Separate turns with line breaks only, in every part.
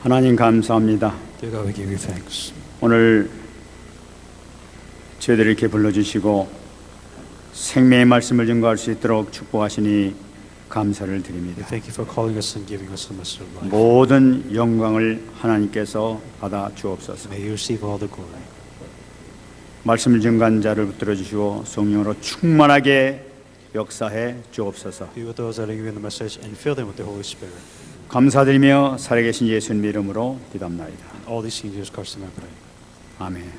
하나님 감사합니다.
Dear God, we give you thanks.
오늘 저희들을 이렇게 불러주시고 생명의 말씀을 증거할 수 있도록 축복하시니 감사를
We
드립니다.
thank you for calling us and giving us the message of life.
모든 영광을 하나님께서 받아 주옵소서.
May you receive all the glory.
말씀을 증거한 자를 붙들어 주시고 성령으로 충만하게 역사해 주옵소서.
Be with those that are giving the message and fill them with the Holy Spirit.
감사드리며 살아계신 예수님 이름으로 기도합나이다.
And all these things in Jesus Christ's name I pray.
아멘.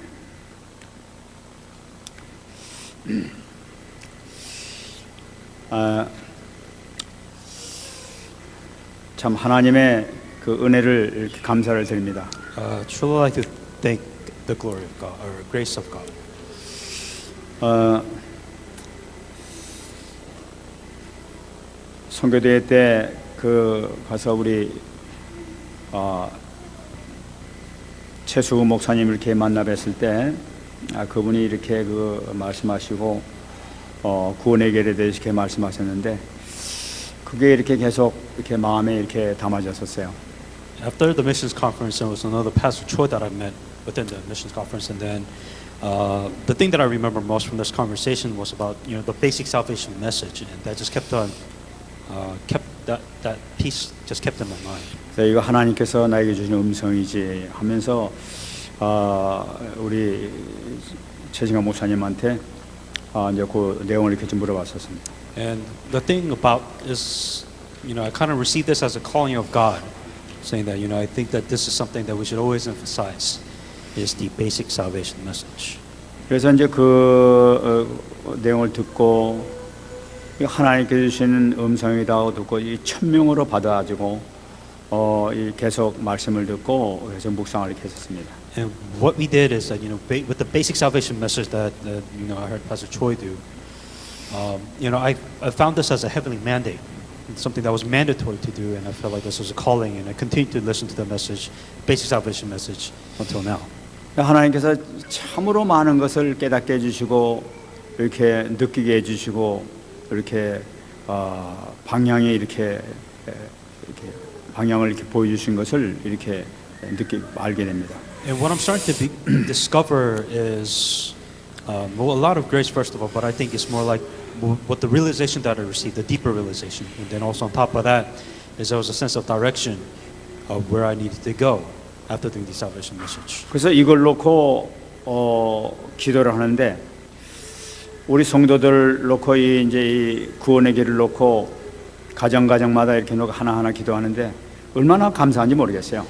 참 하나님의 그 은혜를 이렇게 감사를 드립니다.
Truly like to thank the glory of God, or grace of God.
선교대회 때 그 가서 우리 최수 목사님 이렇게 만나 뵀을 때 그분이 이렇게 그 말씀하시고 구원의 계례에 대해서 이렇게 말씀하셨는데 그게 이렇게 계속 이렇게 마음에 이렇게 담아졌었어요.
After the missions conference, there was another Pastor Choi that I met within the missions conference, and then the thing that I remember most from this conversation was about the basic salvation message, and that just kept on kept that piece just kept in my mind.
그래서 이거 하나님께서 나에게 주신 음성이지 하면서 우리 최진강 목사님한테 이제 그 내용을 이렇게 좀 물어봤었습니다.
And the thing about is, I kind of received this as a calling of God, saying that I think that this is something that we should always emphasize, is the basic salvation message.
그래서 이제 그 내용을 듣고 하나님께 주시는 음성이다 듣고 이 천명으로 받아가지고 이 계속 말씀을 듣고 그래서 묵상을 이렇게 했었습니다.
And what we did is that with the basic salvation message that I heard Pastor Choi do, I found this as a heavenly mandate, something that was mandatory to do, and I felt like this was a calling, and I continued to listen to the message, basic salvation message, until now.
하나님께서 참으로 많은 것을 깨닫게 해주시고 이렇게 느끼게 해주시고 이렇게 방향에 이렇게 방향을 이렇게 보여주신 것을 이렇게 알게 됩니다.
And what I'm starting to discover is a lot of grace, first of all, but I think it's more like what the realization that I received, the deeper realization, and then also on top of that is there was a sense of direction of where I needed to go after doing the salvation message.
그래서 이걸 놓고 기도를 하는데 우리 성도들 놓고 이제 이 구원의 길을 놓고 가정마다 이렇게 놓고 하나하나 기도하는데 얼마나 감사한지 모르겠어요.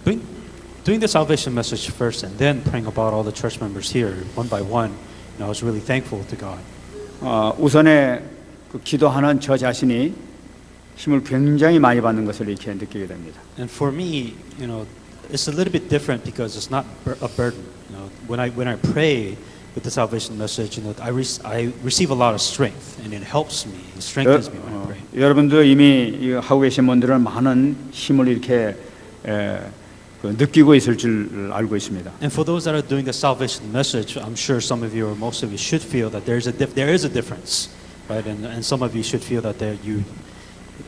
Doing the salvation message first and then praying about all the church members here one by one, I was really thankful to God.
우선에 그 기도하는 저 자신이 힘을 굉장히 많이 받는 것을 이렇게 느끼게 됩니다.
And for me, it's a little bit different because it's not a burden. When I pray with the salvation message, I receive a lot of strength, and it helps me, it strengthens me when I pray.
여러분도 이미 하고 계신 분들은 많은 힘을 이렇게 느끼고 있을 줄 알고 있습니다.
And for those that are doing the salvation message, I'm sure some of you or most of you should feel that there is a difference, right? And some of you should feel that you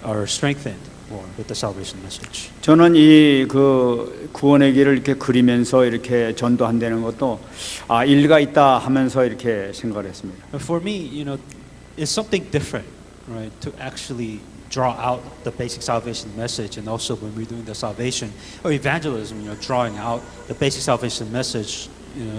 are strengthened more with the salvation message.
저는 이 그 구원의 길을 이렇게 그리면서 이렇게 전도한다는 것도 일리가 있다 하면서 이렇게 생각을 했습니다.
And for me, it's something different, right? To actually draw out the basic salvation message, and also when we're doing the salvation or evangelism, drawing out the basic salvation message,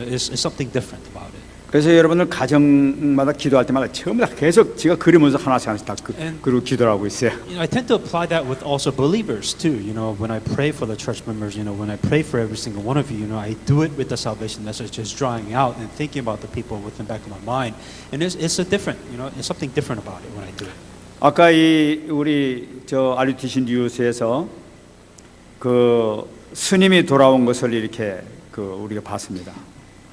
is something different about it.
그래서 여러분들 가정마다 기도할 때마다 전부 다 계속 제가 그리면서 하나씩 다 그리고 기도를 하고 있어요.
I tend to apply that with also believers too. When I pray for the church members, when I pray for every single one of you, I do it with the salvation message, just drawing out and thinking about the people within the back of my mind. And it's a different, it's something different about it when I do it. 아까
우리 RUTC 뉴스에서 그 스님이 돌아온 것을 이렇게 우리가 봤습니다.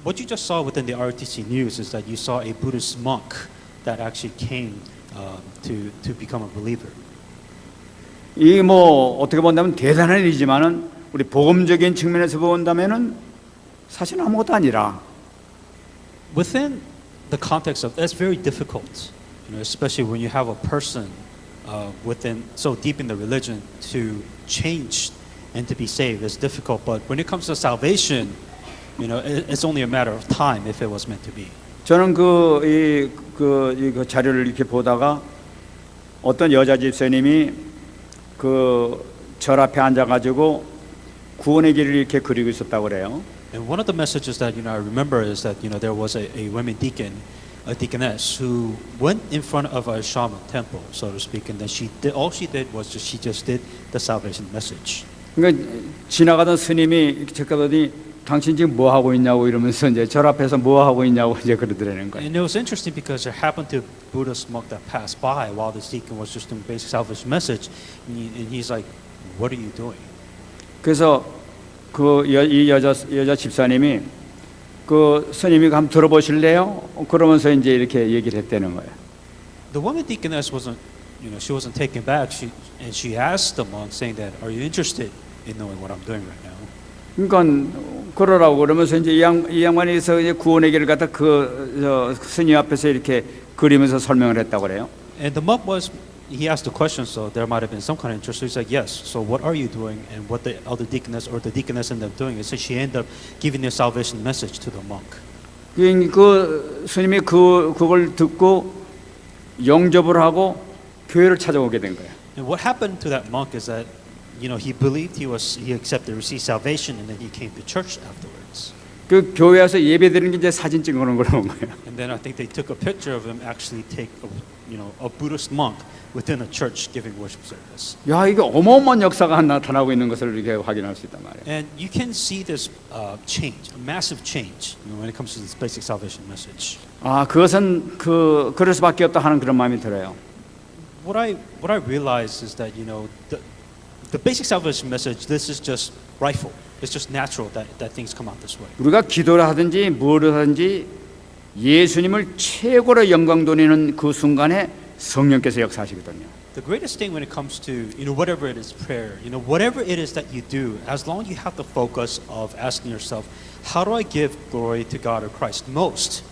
What you just saw within the RTC news is that you saw a Buddhist monk that actually came to become a believer.
이 어떻게 본다면 대단한 일이지만은 우리 복음적인 측면에서 본다면은 사실 아무것도 아니라.
Within the context of that's very difficult, especially when you have a person within so deep in the religion to change and to be saved is difficult. But when it comes to salvation, it's only a matter of time if it was meant to be.
저는 그 자료를 이렇게 보다가 어떤 여자 집사님이 그 절 앞에 앉아가지고 구원의 길을 이렇게 그리고 있었다고 그래요.
And one of the messages that I remember is that there was a women deacon, a deaconess who went in front of a shaman temple, so to speak, and then all she did was she just did the salvation message.
그러니까 지나가던 스님이 이렇게 쳐다보더니 당신 지금 뭐 하고 있냐고 이러면서 이제 절 앞에서 뭐 하고 있냐고 이제 그러더라는 거예요.
And it was interesting because there happened to Buddhist monk that passed by while this deacon was just doing basic salvation message, and he's like, "What are you doing?"
그래서 이 여자 집사님이 그 스님이 한번 들어보실래요? 그러면서 이제 이렇게 얘기를 했다는 거예요.
The woman deaconess wasn't, she wasn't taken back. She asked the monk, saying that, "Are you interested in knowing what I'm doing right now?"
그러니까 그러라고 그러면서 이제 이 양반이서 이제 구원의 길을 갖다 스님 앞에서 이렇게 그리면서 설명을 했다고 그래요.
And the monk he asked the question, so there might have been some kind of interest. So he's like, yes. So what are you doing? And what the other deaconess or the deaconess ended up doing is that she ended up giving the salvation message to the monk.
그 스님이 그걸 듣고 영접을 하고 교회를 찾아오게 된 거예요.
And what happened to that monk is that, he believed he received salvation, and then he came to church afterwards.
그 교회에서 예배드리는 게 이제 사진 찍어놓은 걸 본 거예요.
And then I think they took a picture of him actually take a Buddhist monk within a church giving worship service.
야, 이게 어마어마한 역사가 나타나고 있는 것을 이렇게 확인할 수 있단 말이에요.
And you can see this change, a massive change, when it comes to this basic salvation message.
아, 그것은 그럴 수밖에 없다 하는 그런 마음이 들어요.
What I realize is that the basic salvation message, this is just rightful. It's just natural that things come out this way.
우리가 기도를 하든지 뭐를 하든지 예수님을 최고로 영광 돌리는 그 순간에 성령께서 역사하시거든요.
The greatest thing when it comes to whatever it is prayer, whatever it is that you do, as long as you have the focus of asking yourself, how do I give glory to God or Christ most?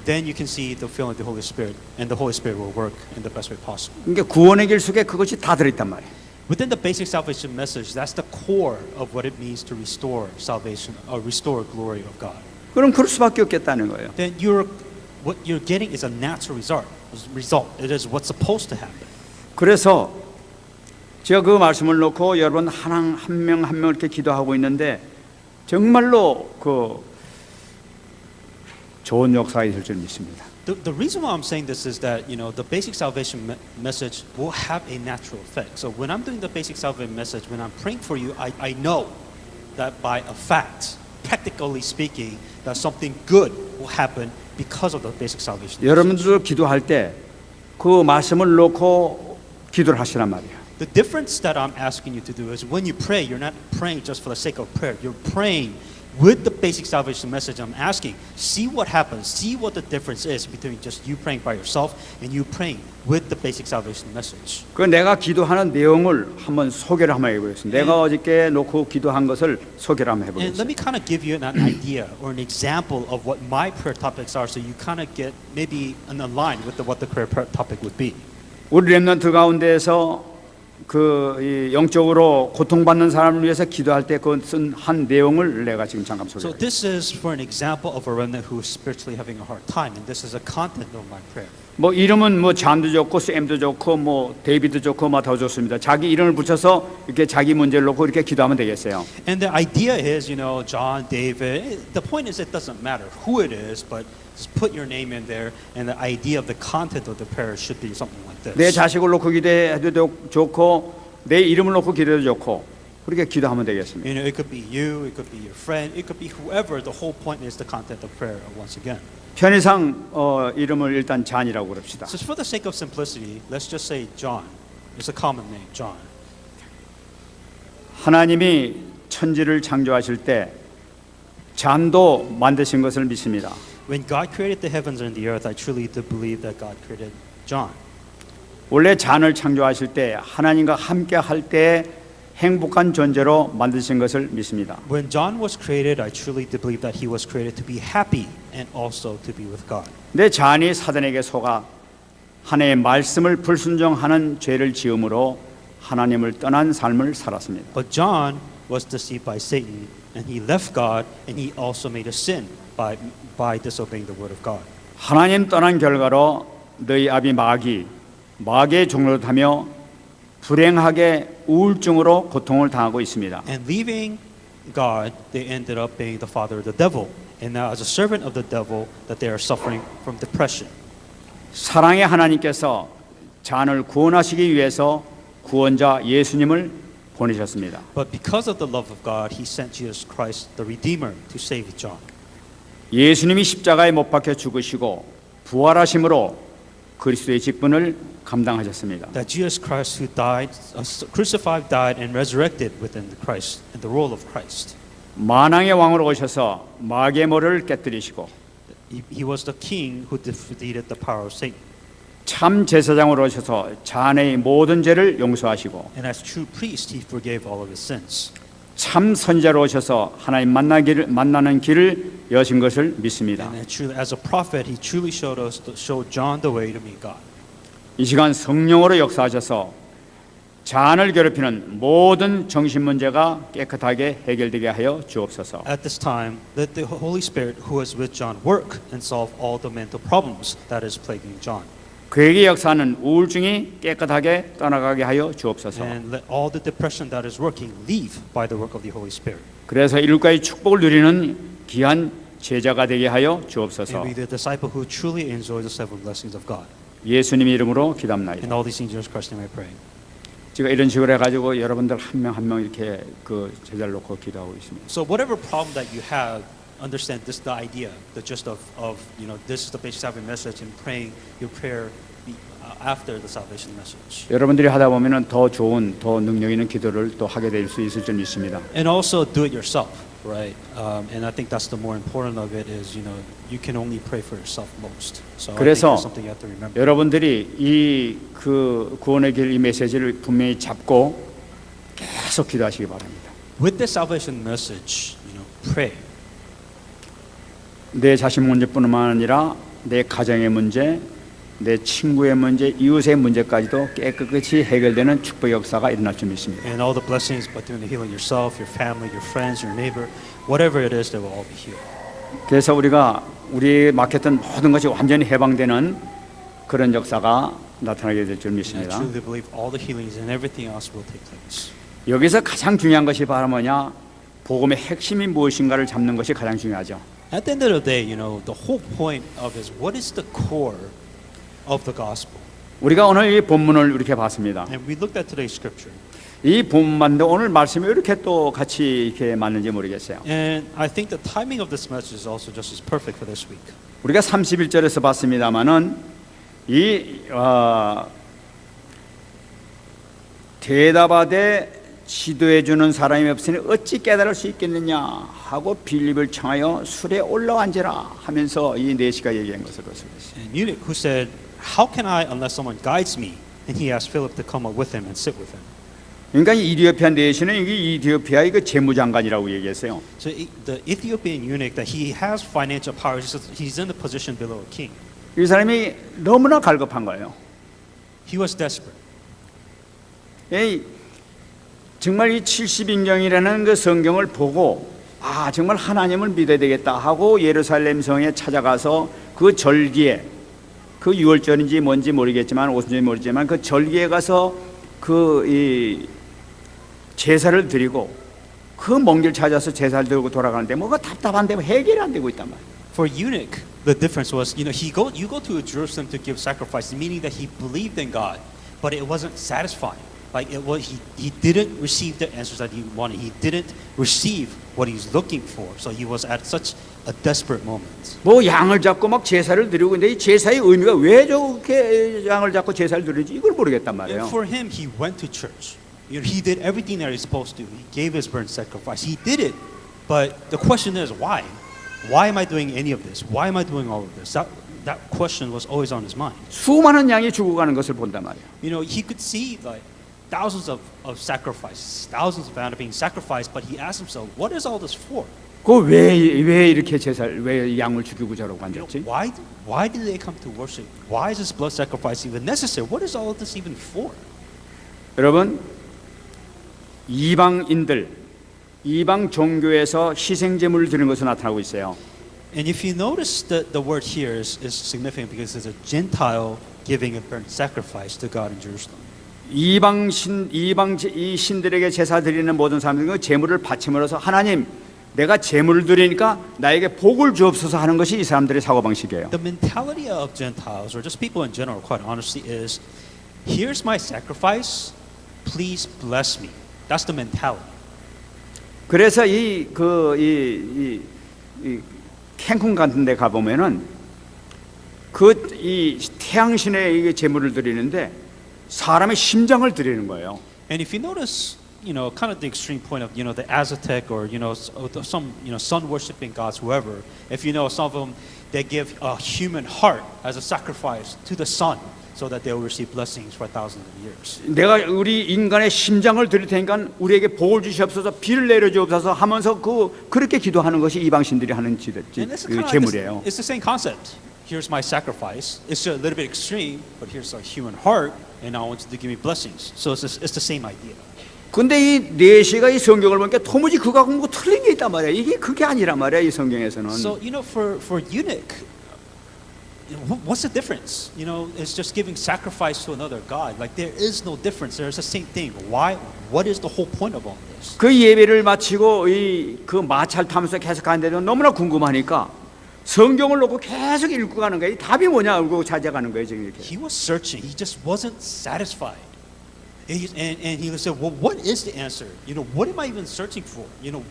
Then you can see the filling of the Holy Spirit, and the Holy Spirit will work in the best way possible.
그러니까 구원의 길 속에 그것이 다 들어있단 말이에요.
Within the basic salvation message, that's the core of what it means to restore salvation or restore glory of God.
그럼 그럴 수밖에 없겠다는 거예요.
Then what you're getting is a natural result. It is what's supposed to happen.
그래서 제가 그 말씀을 놓고 여러분 한 명 한 명 이렇게 기도하고 있는데 정말로 좋은 역사가 있을 줄 믿습니다.
The reason why I'm saying this is that the basic salvation message will have a natural effect. So when I'm doing the basic salvation message, when I'm praying for you, I know that by a fact, practically speaking, that something good will happen because of the basic salvation.
여러분들도 기도할 때 그 말씀을 놓고 기도를 하시란 말이에요.
The difference that I'm asking you to do is when you pray, you're not praying just for the sake of prayer. You're praying with the basic salvation message. I'm asking, see what happens. See what the difference is between just you praying by yourself and you praying with the basic salvation message.
그 내가 기도하는 내용을 한번 소개를 한번 해보겠습니다. 내가 어저께 놓고 기도한 것을 소개를 한번
And let
해보겠습니다.
me kind of give you an idea or an example of what my prayer topics are, so you kind of get maybe in line with what the prayer topic would be.
우리 렘넌트 가운데에서 이 영적으로 고통받는 사람을 위해서 기도할 때 그것은 한 내용을 내가 지금 잠깐
So
소개할게요.
this is for an example of a remnant who is spiritually having a hard time, and this is a content of my prayer.
뭐 이름은 뭐 잠도 좋고 샘도 좋고 뭐 데이비드 좋고 뭐 더 좋습니다. 자기 이름을 붙여서 이렇게 자기 문제를 놓고 이렇게 기도하면 되겠어요.
And the idea is, John, David. The point is, it doesn't matter who it is, but just put your name in there, and the idea of the content of the prayer should be something like this.
내 자식을 놓고 기도해도 좋고 내 이름을 놓고 기도해도 좋고 그렇게 기도하면 되겠습니다.
It could be you, it could be your friend, it could be whoever. The whole point is the content of prayer. Once again.
편의상 이름을 일단 잔이라고 그럽시다.
So for the sake of simplicity, let's just say John. It's a common name, John.
하나님이 천지를 창조하실 때 잔도 만드신 것을 믿습니다.
When God created the heavens and the earth, I truly do believe that God created John.
원래 잔을 창조하실 때 하나님과 함께 할 때 행복한 존재로 만드신 것을 믿습니다.
When John was created, I truly do believe that he was created to be happy and also to be with God.
내 잔이 사단에게 속아 하나님의 말씀을 불순종하는 죄를 지음으로 하나님을 떠난 삶을 살았습니다.
But John was deceived by Satan, and he left God, and he also made a sin by disobeying the word of God.
하나님 떠난 결과로 너희 아비 마귀의 종로를 타며 불행하게 우울증으로 고통을 당하고 있습니다.
And leaving God, they ended up being the father of the devil. And now as a servant of the devil, that they are suffering from depression.
사랑의 하나님께서 잔을 구원하시기 위해서 구원자 예수님을 보내셨습니다.
But because of the love of God, he sent Jesus Christ, the Redeemer, to save John.
예수님이 십자가에 못 박혀 죽으시고 부활하심으로 그리스도의 직분을 감당하셨습니다.
That Jesus Christ, who died, crucified, died, and resurrected within the Christ, in the role of Christ.
만왕의 왕으로 오셔서 마귀의 머리를 깨뜨리시고
He was the king who defeated the power of Satan.
참 제사장으로 오셔서 자네의 모든 죄를 용서하시고
And as true priest, he forgave all of his sins.
참 선지자로 오셔서 하나님 만나는 길을 여신 것을 믿습니다.
And as a prophet, he truly showed John the way to meet God.
이 시간 성령으로 역사하셔서 잔을 괴롭히는 모든 정신 문제가 깨끗하게 해결되게 하여 주옵소서.
At this time, let the Holy Spirit who was with John work and solve all the mental problems that is plaguing John.
그에게 역사하는 우울증이 깨끗하게 떠나가게 하여 주옵소서.
And let all the depression that is working leave by the work of the Holy Spirit.
그래서 일국가의 축복을 누리는 귀한 제자가 되게 하여 주옵소서.
And be the disciple who truly enjoy the seven blessings of God.
예수님의 이름으로
And
기도합나이다.
all these things in Jesus Christ's name I pray.
제가 이런 식으로 해가지고 여러분들 한 명 한 명 이렇게 그 제자를 놓고 기도하고 있습니다.
So whatever problem that you have, understand this the idea, the gist of this is the basic salvation message and praying your prayer after the salvation message.
여러분들이 하다 보면은 더 좋은, 더 능력 있는 기도를 또 하게 될 수 있을 줄 믿습니다.
And also do it yourself, right? And I think that's the more important of it is you can only pray for yourself most. So I think
그래서
that's something you have to remember.
여러분들이 이 그 구원의 길 이 메시지를 분명히 잡고 계속 기도하시기 바랍니다.
With the salvation message, pray.
내 자신 문제뿐만 아니라 내 가정의 문제, 내 친구의 문제, 이웃의 문제까지도 깨끗이 해결되는 축복의 역사가 일어날 줄 믿습니다.
And all the blessings, but doing the healing yourself, your family, your friends, your neighbor, whatever it is, they will all be healed.
그래서 우리 막혔던 모든 것이 완전히 해방되는 그런 역사가 나타나게 될 줄
And I
믿습니다.
truly believe all the healings and everything else will take place.
여기서 가장 중요한 것이 바로 뭐냐? 복음의 핵심이 무엇인가를 잡는 것이 가장 중요하죠.
At the end of the day, the whole point of is what is the core of the gospel.
우리가 오늘 이 본문을 이렇게 봤습니다.
And we looked at today's scripture.
이 본문인데 오늘 말씀이 왜 이렇게 또 같이 이렇게 맞는지 모르겠어요.
And I think the timing of this message is also just as perfect for this week.
우리가 31절에서 봤습니다마는 대답하되 지도해 주는 사람이 없으니 어찌 깨달을 수 있겠느냐 하고 빌립을 청하여 술에 올라앉으라 하면서 이 네시가 얘기한 것을 봤습니다.
And eunuch who said, "How can I unless someone guides me?" And he asked Philip to come up with him and sit with him.
그러니까 이 이디오피아 네시는 이게 이디오피아 이거 재무장관이라고 얘기했어요.
So the Ethiopian eunuch that he has financial power, he's in the position below a king.
이 사람이 너무나 갈급한 거예요.
He was desperate.
정말 이 70인경이라는 그 성경을 보고 정말 하나님을 믿어야 되겠다 하고 예루살렘 성에 찾아가서 그 절기에 그 6월절인지 뭔지 모르겠지만 오순절인지 모르겠지만 그 절기에 가서 이 제사를 드리고 그 먼 길 찾아서 제사를 드리고 돌아가는데 뭐가 답답한데 해결이 안 되고 있단 말이에요.
For eunuch, the difference was, you go to Jerusalem to give sacrifice, meaning that he believed in God, but it wasn't satisfying. Like he didn't receive the answers that he wanted. He didn't receive what he was looking for. So he was at such a desperate moment.
뭐 양을 잡고 막 제사를 드리고 있는데 이 제사의 의미가 왜 저렇게 양을 잡고 제사를 드리는지 이걸 모르겠단 말이에요.
And for him, he went to church. He did everything that he's supposed to. He gave his burnt sacrifice. He did it, but the question is why? Why am I doing any of this? Why am I doing all of this? That question was always on his mind.
수많은 양이 죽어가는 것을 본단 말이에요.
He could see like thousands of sacrifices, thousands of animals being sacrificed, but he asked himself, what is all this for?
왜 이렇게 왜 양을 죽이고 저러고 앉았지?
Why did they come to worship? Why is this blood sacrifice even necessary? What is all of this even for?
여러분, 이방인들 이방 종교에서 희생 제물을 드리는 것으로 나타나고 있어요.
And if you notice the word here is significant because it's a Gentile giving a burnt sacrifice to God in Jerusalem.
이방 이 신들에게 제사 드리는 모든 사람들은 그 제물을 바침으로써 하나님 내가 제물을 드리니까 나에게 복을 주옵소서 하는 것이 이 사람들의 사고 방식이에요.
The mentality of Gentiles, or just people in general, quite honestly, is here's my sacrifice, please bless me. That's the mentality.
그래서 이 캔쿤 같은 데 가보면은 이 태양신에 이 제물을 드리는데 사람의 심장을 드리는 거예요.
And if you notice, kind of the extreme point of, the Aztec or, some, sun worshiping gods, whoever, if some of them, they give a human heart as a sacrifice to the sun so that they will receive blessings for thousands of years.
내가 우리 인간의 심장을 드릴 테니까 우리에게 복을 주시옵소서 비를 내려주옵소서 하면서 그렇게 기도하는 것이 이방신들이 하는
And it's kind of
제물이에요.
it's the same concept. Here's my sacrifice. It's a little bit extreme, but here's a human heart, and I want you to give me blessings. So it's the same idea.
근데 이 내시가 이 성경을 보니까 도무지 그거하고 뭐 틀린 게 있단 말이야. 이게 그게 아니란 말이야 이 성경에서는.
So for eunuch, what's the difference? It's just giving sacrifice to another god. Like there is no difference. There's the same thing. Why? What is the whole point of all this?
그 예배를 마치고 그 마찰 타면서 계속 가는데도 너무나 궁금하니까 성경을 놓고 계속 읽고 가는 거예요. 답이 뭐냐 알고 찾아가는 거예요 지금 이렇게.
He was searching. He just wasn't satisfied. And he said, well, what is the answer? What am I even searching for?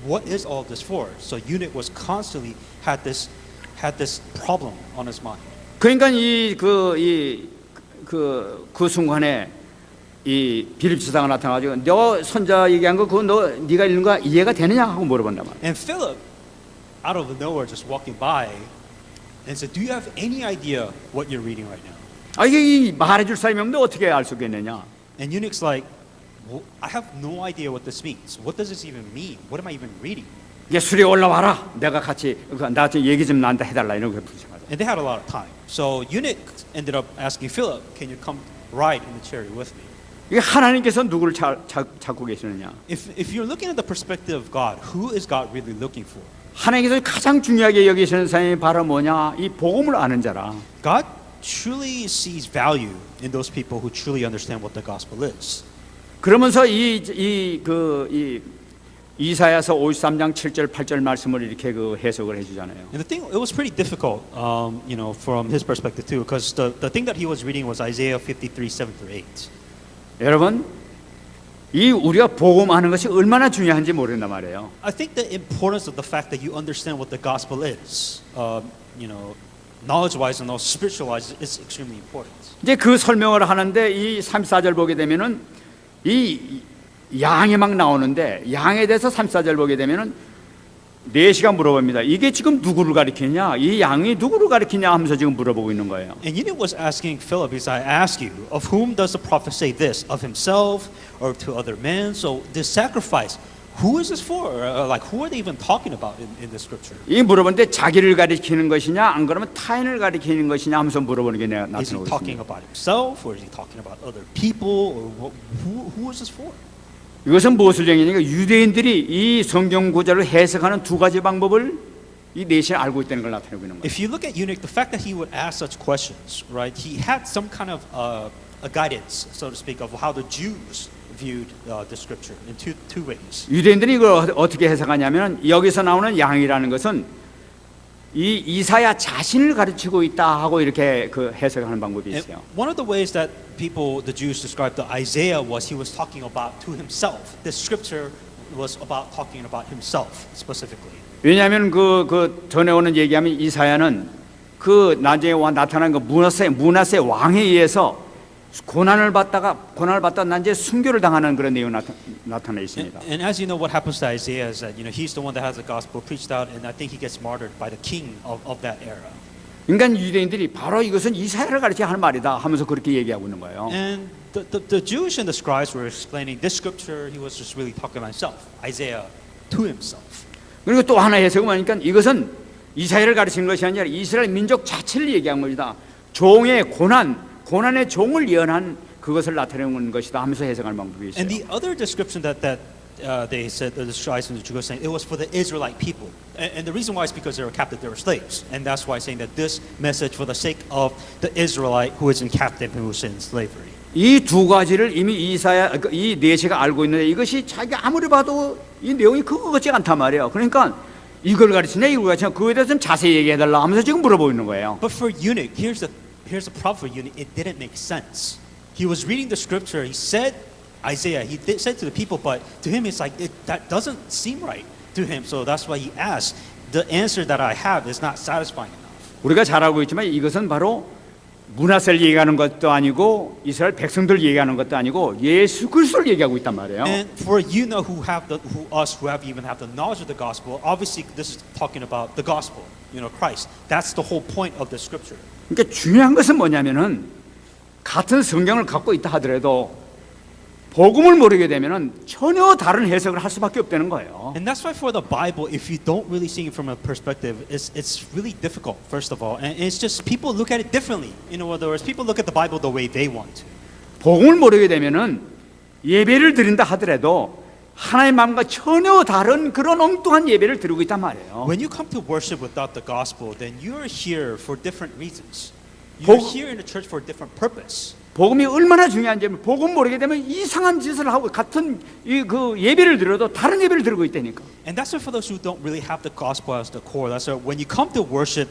What is all this for? So eunuch was constantly had this problem on his mind.
그러니까 그 순간에 이 빌립 지사가 나타나가지고 너 손자 얘기한 거 그거 네가 읽는 거 이해가 되느냐 하고 물어본단 말이야.
And Philip, out of nowhere, just walking by, and said, "Do you have any idea what you're reading right now?"
아 이게 말해줄 사람이 없는데 어떻게 알 수 있겠느냐?
And eunuch's like, well, "I have no idea what this means. What does this even mean? What am I even reading?"
예술이 올라와라. 내가 같이 나한테 얘기 좀 나한테 해달라 이런 거 부탁하자.
And they had a lot of time. So eunuch ended up asking Philip, "Can you come ride in the chariot with me?"
이게 하나님께서 누구를 찾고 계시느냐?
If you're looking at the perspective of God, who is God really looking for?
하나님께서 가장 중요하게 여기시는 사람이 바로 뭐냐? 이 복음을 아는 자라.
God truly sees value in those people who truly understand what the gospel is.
그러면서 이사야서 53장 7절 8절 말씀을 이렇게 해석을 해주잖아요.
And the thing, it was pretty difficult, from his perspective too, because the thing that he was reading was Isaiah 53:7-8.
여러분, 이 우리가 복음하는 것이 얼마나 중요한지 모른단 말이에요.
I think the importance of the fact that you understand what the gospel is, knowledge-wise and also spiritual-wise, is extremely important.
이제 그 설명을 하는데 이 34절 보게 되면은 이 양이 막 나오는데 양에 대해서 34절 보게 되면은 내시가 물어봅니다. 이게 지금 누구를 가리키냐? 이 양이 누구를 가리키냐 하면서 지금 물어보고 있는 거예요.
And eunuch was asking Philip, he said, "I ask you, of whom does the prophet say this? Of himself or to other men?" So this sacrifice, who is this for? Like who are they even talking about in the scripture?
이 물어보는데 자기를 가리키는 것이냐 안 그러면 타인을 가리키는 것이냐 하면서 물어보는 게
Is he
나타나고
talking
있습니다.
about himself or is he talking about other people or who is this for?
이것은 무엇을 얘기하냐면 유대인들이 이 성경 구절을 해석하는 두 가지 방법을 이 내시에 알고 있다는 걸 나타내고 있는 거예요.
If you look at eunuch, the fact that he would ask such questions, right? He had some kind of a guidance, so to speak, of how the Jews viewed the scripture in two ways.
유대인들이 이걸 어떻게 해석하냐면 여기서 나오는 양이라는 것은 이 이사야 자신을 가르치고 있다 하고 이렇게 해석하는 방법이
And
있어요.
one of the ways that the Jews described the Isaiah was he was talking about to himself. This scripture was about talking about himself specifically.
왜냐하면 그 전에 오는 얘기하면 이사야는 그 나중에 나타난 그 문하세 왕에 의해서 고난을 받다 난제 순교를 당하는 그런 내용이 나타나 있습니다.
And as you know, what happens to Isaiah is that he's the one that has the gospel preached out, and I think he gets martyred by the king of that era.
그러니까 유대인들이 바로 이것은 이사야를 가르쳐 하는 말이다 하면서 그렇게 얘기하고 있는 거예요.
And the Jewish and the scribes were explaining this scripture. He was just really talking about himself, Isaiah to himself.
그리고 또 하나 해석을 하니까 이것은 이스라엘을 가르치는 것이 아니라 이스라엘 민족 자체를 얘기한 것이다. 종의 고난의 종을 예언한 그것을 나타내는 것이다 하면서 해석하는 방법이 있어요.
And the other description that they said the scribes and the Jews saying it was for the Israelite people, and the reason why is because they were captive, they were slaves, and that's why saying that this message for the sake of the Israelite who is in captive and who is in slavery.
이 두 가지를 이미 이 내시가 알고 있는데 이것이 자기가 아무리 봐도 이 내용이 그거 같지 않단 말이에요. 그러니까 이걸 가르치냐 이걸 가르치냐 그거에 대해서는 자세히 얘기해달라 하면서 지금 물어보고 있는 거예요.
But for eunuch, here's the problem for eunuch. It didn't make sense. He was reading the scripture. He said Isaiah. He said to the people, but to him it's like that doesn't seem right to him. So that's why he asked. The answer that I have is not satisfying enough.
우리가 잘 알고 있지만 이것은 바로 문하세를 얘기하는 것도 아니고 이스라엘 백성들 얘기하는 것도 아니고 예수 그리스도를 얘기하고 있단 말이에요.
And for you know who have the knowledge of the gospel, obviously this is talking about the gospel, Christ. That's the whole point of the scripture.
그러니까 중요한 것은 뭐냐면은 같은 성경을 갖고 있다 하더라도 복음을 모르게 되면은 전혀 다른 해석을 할 수밖에 없다는 거예요.
And that's why for the Bible, if you don't really see it from a perspective, it's really difficult, first of all. And it's just people look at it differently. In other words, people look at the Bible the way they want to.
복음을 모르게 되면은 예배를 드린다 하더라도 하나님의 마음과 전혀 다른 그런 엉뚱한 예배를 드리고 있단 말이에요.
When you come to worship without the gospel, then you're here for different reasons. You're here in the church for a different purpose.
복음이 얼마나 중요한지 복음 모르게 되면 이상한 짓을 하고 같은 그 예배를 드려도 다른 예배를 드리고 있다니까.
And that's why for those who don't really have the gospel as the core, that's why when you come to worship,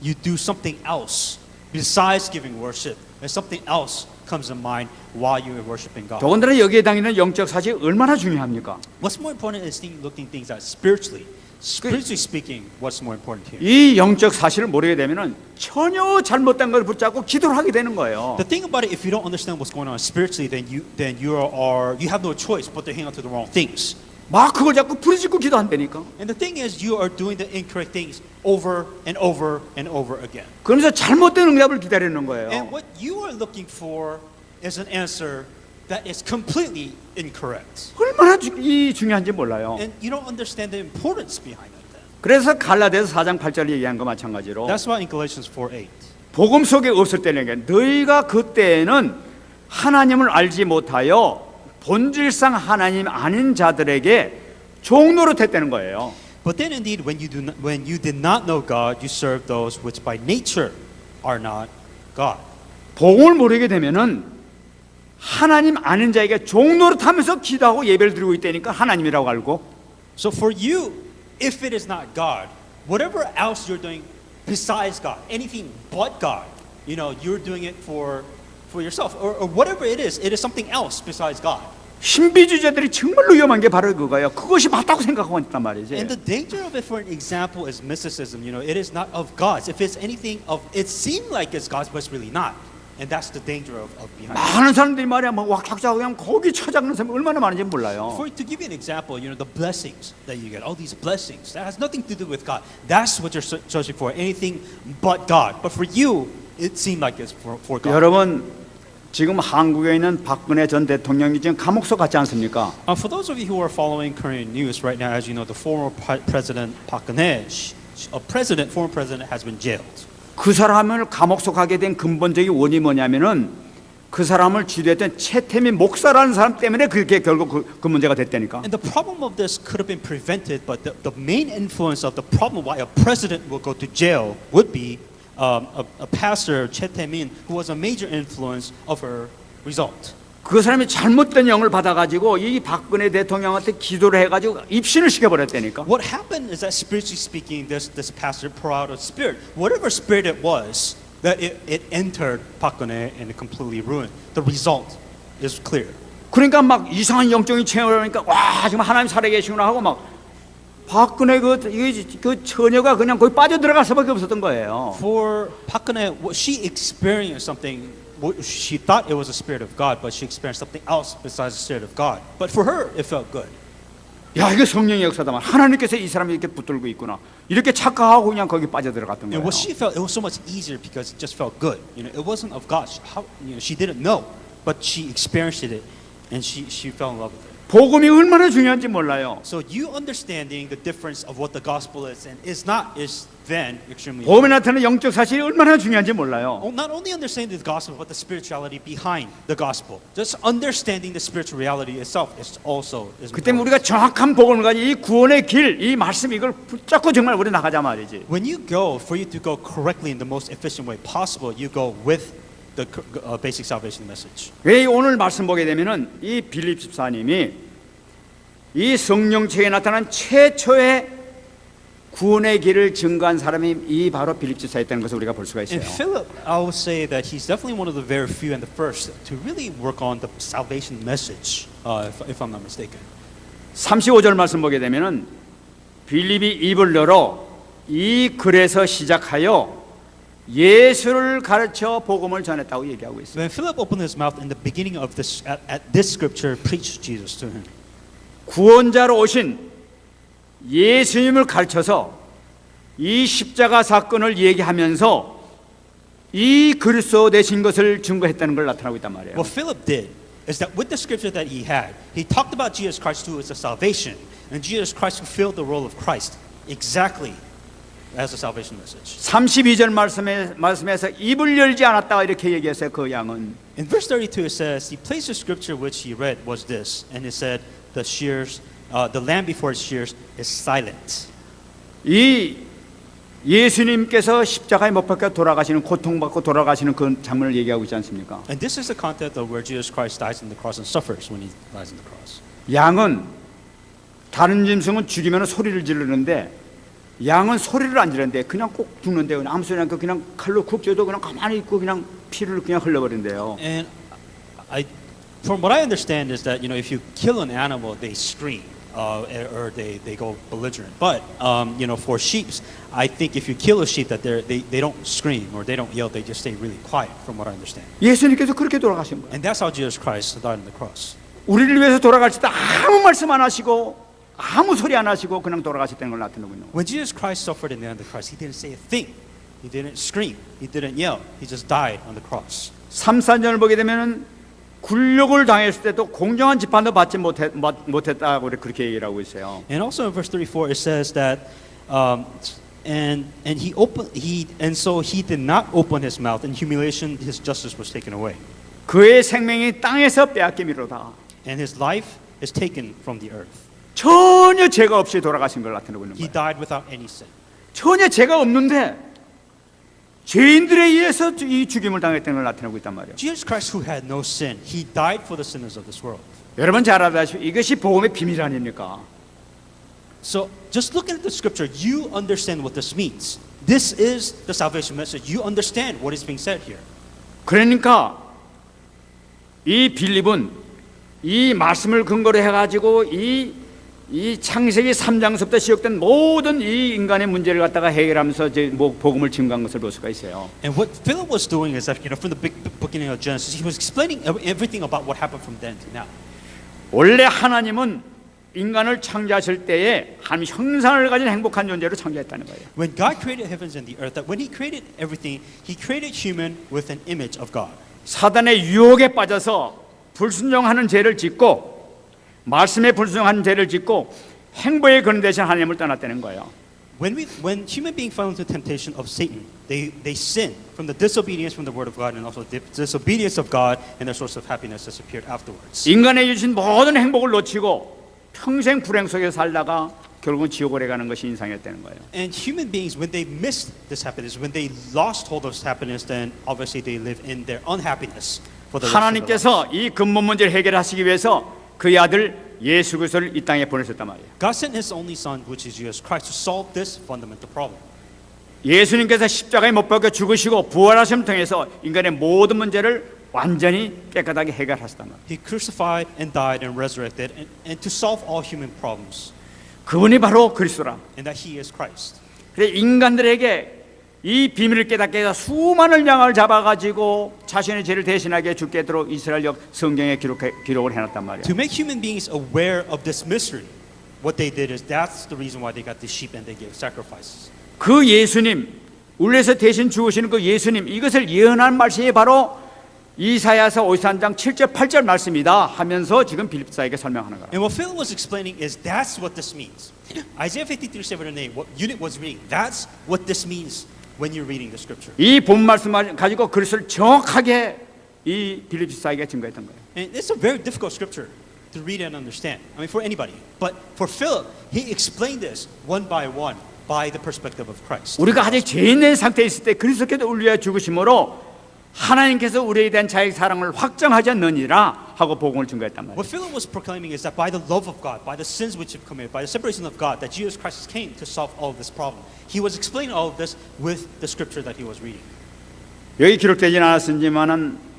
you do something else besides giving worship, and something else comes in mind while you are worshiping God.
더군다나 여기에 당기는 영적 사실이 얼마나 중요합니까?
What's more important is looking things at spiritually. Spiritually speaking, what's more important here?
이 영적 사실을 모르게 되면은 전혀 잘못된 걸 붙잡고 기도를 하게 되는 거예요.
The thing about it, if you don't understand what's going on spiritually, then you have no choice but to hang on to the wrong things.
막 그걸 자꾸 부르짖고 기도한다니까.
And the thing is, you are doing the incorrect things over and over and over again.
그러면서 잘못된 응답을 기다리는 거예요.
And what you are looking for is an answer that is completely incorrect.
얼마나 이 중요한지 몰라요.
And you don't understand the importance behind it. Then.
그래서 갈라디아서 4장 8절 얘기한 거 마찬가지로
That's why in Galatians 4:8.
복음 속에 없을 때는 게 너희가 그때에는 하나님을 알지 못하여 본질상 하나님 아닌 자들에게 종노릇 했다는 거예요.
But then indeed when you did not know God, you served those which by nature are not God.
복음을 모르게 되면은 하나님 아는 자에게 종노릇하면서 기도하고 예배를 드리고 있다니까 하나님이라고 알고.
So for you, if it is not God, whatever else you're doing besides God, anything but God, you're doing it for yourself, or whatever it is something else besides God.
신비주의자들이 정말로 위험한 게 바로 그거예요. 그것이 맞다고 생각하고 있단 말이지.
And the danger of it, for an example, is mysticism. It is not of God. If it's anything of, it seems like it's God's, but it's really not. And that's the danger of behind it.
많은 사람들이 말이야 뭐 왁작자고 그냥 거기 찾아가는 사람이 얼마나 많은지 몰라요.
To give you an example, the blessings that you get, all these blessings, that has nothing to do with God. That's what you're searching for, anything but God. But for you, it seemed like it's for God.
여러분 지금 한국에 있는 박근혜 전 대통령이 지금 감옥소 갔지 않습니까?
For those of you who are following Korean news right now, as you know, the former president Park Geun-hye, former president, has been jailed.
그 사람을 감옥소 가게 된 근본적인 원인이 뭐냐면은 그 사람을 지도했던 최태민 목사라는 사람 때문에 그게 결국 그 문제가 됐다니까.
And the problem of this could have been prevented, but the main influence of the problem why a president will go to jail would be a pastor, Choi Tae-min, who was a major influence of her result.
그 사람이 잘못된 영을 받아가지고 이 박근혜 대통령한테 기도를 해가지고 입신을 시켜버렸다니까.
What happened is that spiritually speaking, this pastor poured out a spirit, whatever spirit it was, that it entered Park Geun-hye and it completely ruined. The result is clear.
그러니까 막 이상한 영적인 체험을 하니까 와 지금 하나님 살아계시구나 하고 막 박근혜 그 처녀가 그냥 거기 빠져 들어갈 수밖에 없었던 거예요.
For Park Geun-hye, she experienced something. She thought it was a spirit of God, but she experienced something else besides the spirit of God. But for her, it felt good.
야 이게 성령의 역사다만 하나님께서 이 사람이 이렇게 붙들고 있구나 이렇게 착각하고 그냥 거기 빠져 들어갔던 거예요.
And what she felt, it was so much easier because it just felt good. It wasn't of God. She didn't know, but she experienced it, and she fell in love with it.
복음이 얼마나 중요한지 몰라요.
So you understanding the difference of what the gospel is and is not is then extremely
복음에
important.
나타나는 영적 사실이 얼마나 중요한지 몰라요.
Not only understanding the gospel, but the spirituality behind the gospel. Just understanding the spiritual reality itself is also is
그 때문에
important.
우리가 정확한 복음을 가지고 이 구원의 길, 이 말씀 이걸 붙잡고 정말 우리 나가자 말이지.
When you go, for you to go correctly in the most efficient way possible, you go with the basic salvation message.
왜 오늘 말씀 보게 되면은 이 빌립 집사님이 이 성령체에 나타난 최초의 구원의 길을 증거한 사람이 이 바로 빌립 집사였다는 것을 우리가 볼 수가 있어요.
And Philip, I would say that he's definitely one of the very few and the first to really work on the salvation message, if I'm not mistaken.
35절 말씀 보게 되면은 빌립이 입을 열어 이 글에서 시작하여 예수를 가르쳐 복음을 전했다고 얘기하고 있어요.
When Philip opened his mouth in the beginning of this, at this scripture, preached Jesus to him.
구원자로 오신 예수님을 가르쳐서 이 십자가 사건을 얘기하면서 이 그리스도 되신 것을 증거했다는 걸 나타나고 있단 말이에요.
What Philip did is that with the scripture that he had, he talked about Jesus Christ who is the salvation, and Jesus Christ fulfilled the role of Christ exactly as a salvation message.
32절 말씀에서 입을 열지 않았다 이렇게 얘기했어요. 그 양은
In verse 32 it says, the place of scripture which he read was this, and it said, the lamb before its shears is silent.
이 예수님께서 십자가에 못 박혀 돌아가시는 고통받고 돌아가시는 그 장면을 얘기하고 있지 않습니까?
And this is the context of where Jesus Christ dies on the cross and suffers when he dies on the cross.
양은 다른 짐승은 죽이면 소리를 지르는데 양은 소리를 안 지르는데 그냥 꼭 죽는데 그냥 아무 소리 안 하고 그냥 칼로 쿡 쪄도 그냥 가만히 있고 그냥 피를 그냥 흘려버린대요.
And from what I understand is that if you kill an animal, they scream or they go belligerent. But for sheep, I think if you kill a sheep, that they don't scream or they don't yell. They just stay really quiet. From what I understand.
예수님께서 그렇게 돌아가신 거예요.
And that's how Jesus Christ died on the cross.
우리를 위해서 돌아가실 때 아무 말씀 안 하시고 아무 소리 안 하시고 그냥 돌아가셨다는 걸 나타내고 있는 거예요.
When Jesus Christ suffered in the end of the cross, he didn't say a thing. He didn't scream. He didn't yell. He just died on the cross.
3, 4절을 보게 되면은 굴욕을 당했을 때도 공정한 재판도 받지 못했다고 그렇게 얘기를 하고 있어요.
And also in verse 34 it says that so he did not open his mouth. In humiliation his justice was taken away.
그의 생명이 땅에서 빼앗김이로다.
And his life is taken from the earth.
전혀 죄가 없이 돌아가신 걸 나타내고 있는
He
거예요.
died without any sin.
전혀 죄가 없는데 죄인들에 의해서 이 죽임을 당했다는 걸 나타내고 있단 말이에요.
Jesus Christ who had no sin, he died for the sinners of this world.
여러분 잘 알다시피 이것이 복음의 비밀 아닙니까?
So just looking at the scripture, you understand what this means. This is the salvation message. You understand what is being said here.
그러니까 이 빌립은 이 말씀을 근거로 해가지고 이 창세기 3장서부터 시작된 모든 이 인간의 문제를 갖다가 해결하면서 이제 복음을 증거한 것을 볼 수가 있어요.
And what Philip was doing is that from the beginning of Genesis, he was explaining everything about what happened from then to now.
원래 하나님은 인간을 창조하실 때에 한 형상을 가진 행복한 존재로 창조했다는 거예요.
When God created heavens and the earth, that when He created everything, He created human with an image of God.
사단의 유혹에 빠져서 불순종하는 죄를 짓고 말씀에 불순종하는 죄를 짓고 행보에 거는 대신 하나님을 떠났다는 거예요.
When human beings fell into temptation of Satan, they sinned from the disobedience from the word of God and also the disobedience of God, and their source of happiness disappeared afterwards.
인간에 주신 모든 행복을 놓치고 평생 불행 속에 살다가 결국은 지옥에 가는 것이 인상이었다는 거예요.
And human beings, when they missed this happiness, when they lost hold of this happiness, then obviously they live in their unhappiness for the rest of their lives.
하나님께서 이 근본 문제를 해결하시기 위해서 그의 아들 예수 그리스도를 이 땅에 보내셨단 말이에요.
God sent His only Son, which is Jesus Christ, to solve this fundamental problem.
예수님께서 십자가에 못 박혀 죽으시고 부활하심을 통해서 인간의 모든 문제를 완전히 깨끗하게 해결하셨단 말이에요.
He crucified and died and resurrected and to solve all human problems.
그분이 바로 그리스도라.
And that He is Christ.
그래서 인간들에게 이 비밀을 깨닫게 해서 수많은 양을 잡아가지고 자신의 죄를 대신하게 죽게 하도록 이스라엘역 성경에 기록을 해놨단 말이에요.
To make human beings aware of this mystery, what they did is that's the reason why they got the sheep and they gave sacrifices.
그 예수님, 우리에서 대신 죽으시는 그 예수님, 이것을 예언한 말씀이 바로 이사야서 53장 7절 8절 말씀이다 하면서 지금 빌립사에게 설명하는 거라.
And what Philip was explaining is that's what this means. Isaiah 53, 7 and 8, what unit was reading, that's what this means when you're reading the scripture.
이 본 말씀을 가지고 그것을 정확하게 이 빌립사에게 증거했던 거예요.
And it's a very difficult scripture to read and understand. I mean, for anybody. But for Philip, he explained this one by the perspective of Christ.
우리가 아직 죄 있는 상태에 있을 때 그리스도께서 우리 위하여 죽으심으로 하나님께서 우리에 대한 자의 사랑을 확정하지 않느니라 하고 복음을 증거했단 말이에요.
What Philip was proclaiming is that by the love of God, by the sins which have committed, by the separation of God, that Jesus Christ came to solve all of this problem. He was explaining all of this with the scripture that he was reading.
여기 기록되지는 않았지만은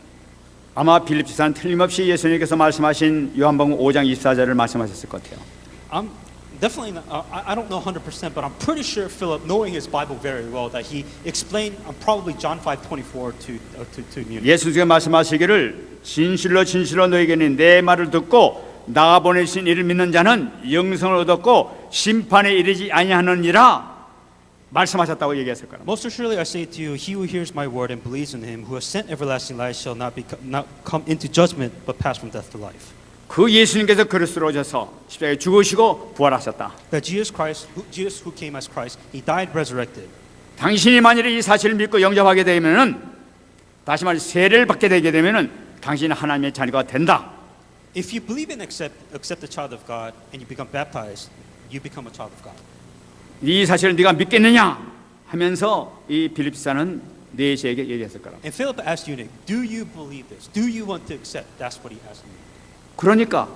아마 빌립지사는 틀림없이 예수님께서 말씀하신 요한복음 5장 24절을 말씀하셨을 것 같아요.
I'm definitely not, I don't know 100%, but I'm pretty sure Philip, knowing his Bible very well, that he explained probably John 5:24 to Newton.
예수님께서 말씀하시기를 진실로 진실로 너에게는 내 말을 듣고 나가 보내신 이를 믿는 자는 영생을 얻었고 심판에 이르지 아니하느니라 말씀하셨다고 얘기했을 거라.
Most assuredly I say to you, he who hears my word and believes in him, who has sent everlasting life, shall not come into judgment, but pass from death to life.
그 예수님께서 그리스도로 오셔서 십자가에 죽으시고 부활하셨다.
That Jesus who came as Christ, he died, resurrected.
당신이 만일에 이 사실을 믿고 영접하게 되면은 다시 말해 세례를 받게 되게 되면은 당신은 하나님의 자녀가 된다.
If you believe and accept the child of God and you become baptized, you become a child of God.
이 사실을 네가 믿겠느냐 하면서 이 빌립사는 네시에게 얘기했을 거라.
And Philip asked eunuch, do you believe this? Do you want to accept? That's what he asked me.
그러니까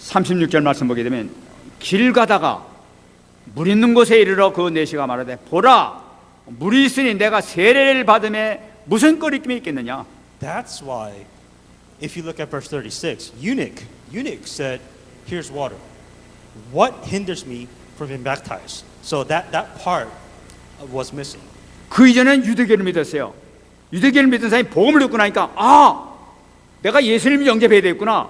36절 말씀 보게 되면 길 가다가 물 있는 곳에 이르러 그 네시가 말하되 보라 물이 있으니 내가 세례를 받음에 무슨 꺼리낌이 있겠느냐.
That's why, if you look at verse 36, eunuch said, here's water. What hinders me from being baptized? So that part was missing.
그 이전엔 유대교를 믿었어요. 유대교를 믿던 사람이 복음을 듣고 나니까 아 내가 예수님을 영접해야 되겠구나.